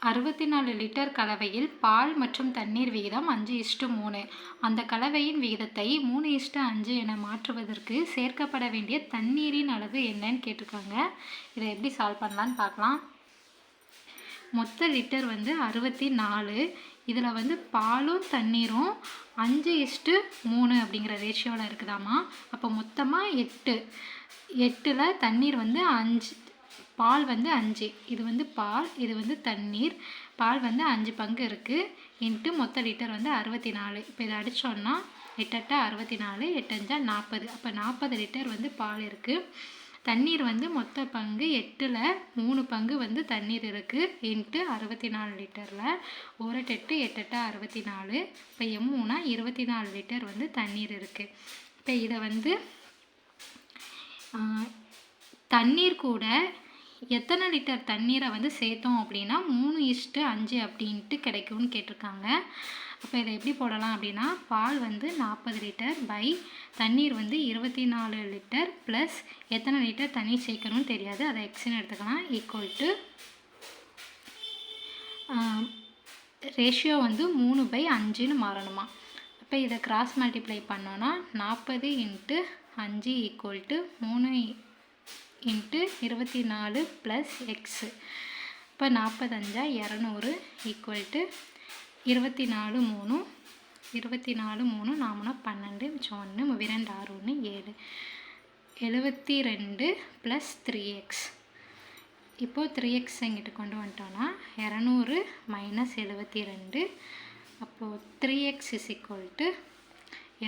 64 litre கலவையில் பால் மற்றும் தண்ணீர் விகிதம் 5:3. அந்த கலவையின் விகிதத்தை 3:5 என மாற்றுவதற்கு சேர்க்கப்பட வேண்டிய தண்ணீரின் அளவு என்னன்னு கேட்டிருக்காங்க. இதை எப்படி சால்வ் பண்ணலான்னு பார்க்கலாம். மொத்த லிட்டர் 64. இதில் பாலும் தண்ணீரும் 5:3 அப்படிங்கிற ரேஷியோவில் இருக்குதாமா. அப்போ மொத்தமாக 8. 8ல் தண்ணீர் 5, பால் 5. இது பால், இது தண்ணீர். பால் 5 பங்கு இருக்குது இன்ட்டு மொத்த லிட்டர் 64. இப்போ இதை அடித்தோன்னா 8 64, 8 40. அப்போ 40 லிட்டர் பால் இருக்குது. தண்ணீர் மொத்த பங்கு 8ல் 3 பங்கு தண்ணீர் இருக்குது இன்ட்டு 64 லிட்டரில் 1 8 8 64. இப்போ M3 24 லிட்டர் தண்ணீர் இருக்குது. இப்போ இதை தண்ணீர் கூட எத்தனை லிட்டர் தண்ணீரை சேர்த்தோம் அப்படின்னா 3:5 அப்படின்ட்டு கிடைக்கும்னு கேட்டிருக்காங்க. அப்போ இதை எப்படி போடலாம் அப்படின்னா, பால் 40 லிட்டர் பை தண்ணீர் 24 லிட்டர் ப்ளஸ் எத்தனை லிட்டர் தண்ணீர் சேர்க்கணும்னு தெரியாது, அதை எக்ஸ்ன்னு எடுத்துக்கலாம், ஈக்குவல் டு ரேஷியோ 3/5ன்னு மாறணுமா. அப்போ இதை கிராஸ் மல்டிப்ளை பண்ணோன்னா 40 × 5 ஈக்குவல் டு 3 × 24 ப்ளஸ் எக்ஸு. இப்போ 45 200 ஈக்குவல் டு 24 3 24 3 4 12 மிச்சம் 1 2 6 1 7 72 ப்ளஸ் 3x. இப்போது 3x இங்கிட்டு கொண்டு வந்துட்டோன்னா 200 மைனஸ் 72. அப்போது 3x இஸ் ஈக்குவல் டு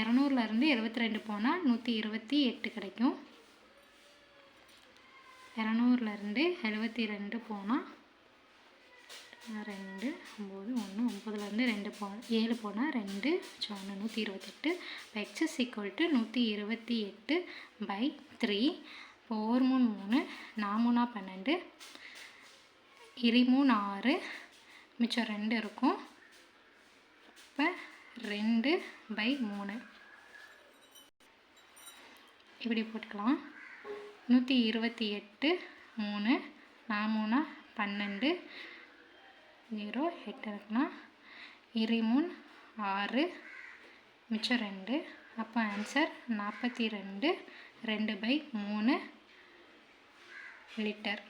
200லேருந்து 72 போனால் 128 கிடைக்கும். 200லேருந்து 72 போனால் 2 9 1 9லேருந்து 2 போனால் 7 போனால் 2 1 128. X is equal to 128 by 3. இப்போ 1 3 4 12 3 6 மிச்சம் 2 இருக்கும். இப்போ 2/3 இப்படி போட்டுக்கலாம். 128 3 4 12 0 8 இருக்குன்னா 3 6 மிச்சம் 2. அப்போ ஆன்சர் 42 2/3 லிட்டர்.